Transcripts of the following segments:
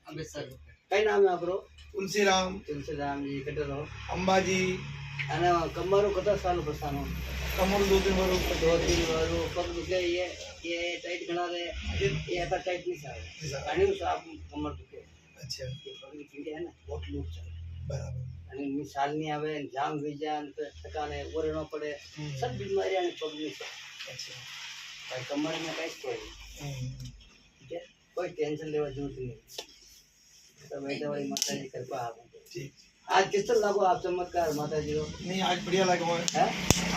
कई नाम है आपरो? तुलसीराम जी कटे रहो अंबाजी અને કમરો કતા સાલ પસાનો कमर 2-3 बार दो तीन बार पग दुखे ये टाइट गणा दे ये ऐसा टाइट नहीं साल आणि साफ कमर दुखे अच्छा ये पग की पीड़े है ना बहुत लूट चले बराबर आणि मी साल नहीं आवे जाम हुई जान पे ठकाने ओरेनो पड़े सब बीमारियां ने पग में अच्छा भाई कमर में कई कोई ठीक है कोई टेंशन लेवा जरूरत नहीं सब ऐसे वाली माता जी कृपा आप ठीक आज किस तरह लागो आप चमत्कार माता जी को नहीं आज बढ़िया लगा हुआ है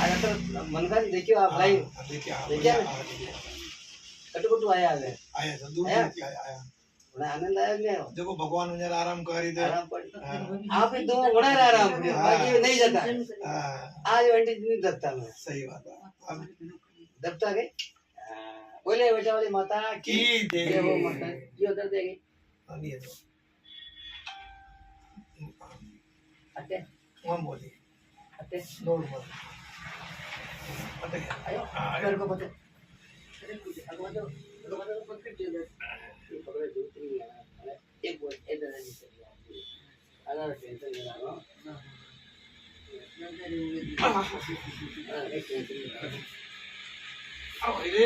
आज अगर मन का देखियो आप लाइव देखिए देखिए कटकटू आया है आया सब दूर से आया बड़ा आनंद आया नहीं आया देखो भगवान ने जरा आराम करी दे आराम पड़ आप ही दो बड़ा आराम पड़े बाकी नहीं जाता आज वेंटेज नहीं दबता मैं सही बात है अब दबता गए बोले बेटा वाली माता की दे वो माता जो उधर देगी नहीं है तो अटे वहाँ बोली अटे दौड़ बोल अटे आयो मेरे को बता अरे कुछ अगवा तो पकड़ दे ये पकड़ दो तीन एक बोल इधर नहीं चलिए अगर टेंशन ले रहा हूं एक टेंशन ले रहा हूं आओ रे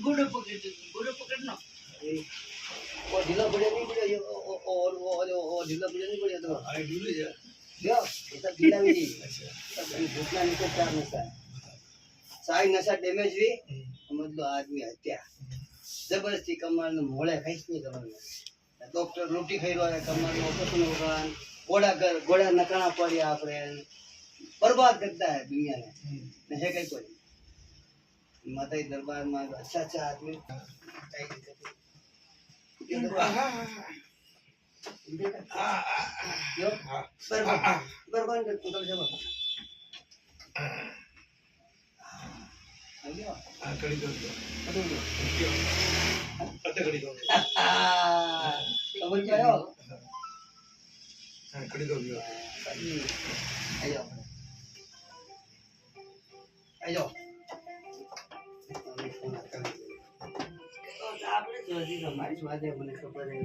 गुड़ पकड़ना वो ढीला पड़े नहीं पड़े और वो ढीला पड़े नहीं पड़े तो अरे ढूंढ जा यो ये सब ढीला भी नहीं सब भूखना नहीं तो चार नशा साई नशा डैमेज हुई मतलब आदमी हत्या जबरदस्ती कमर ने मोड़े खाई नहीं करवाना डॉक्टर रोटी खाई रहा है कमर में ऑपरेशन होगा गोड़ा नकाना पड़ी आपरे बर्बाद करता है दुनिया ने नहीं कहीं कोई माता के दरबार में अच्छा अच्छा आदमी कई दिक्कत यो बर्बाद कर तू कल जब कड़ी कर दो अटे कड़ी कर खबर क्या हो कड़ी कर दियो आयो आयो આપણે જોજી તમારી સ્વાદે મને ખબર હે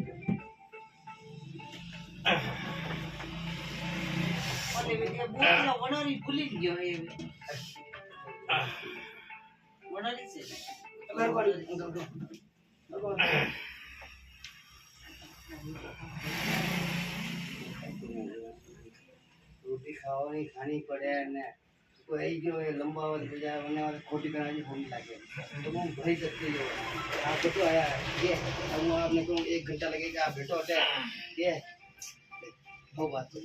ઓને વિડિયો બોલનો વણોરી ભૂલી ગયો હે વણોરી છે બરાબર रोटी खावानी खानी पड़े ने कोई जो लंबावत गुजार होने वाले खोटी करानी होने लगे तो वो भरी सकती हो आप तो आया ये अब वो आपने को 1 घंटा लगेगा आप बैठो ये वो बात तो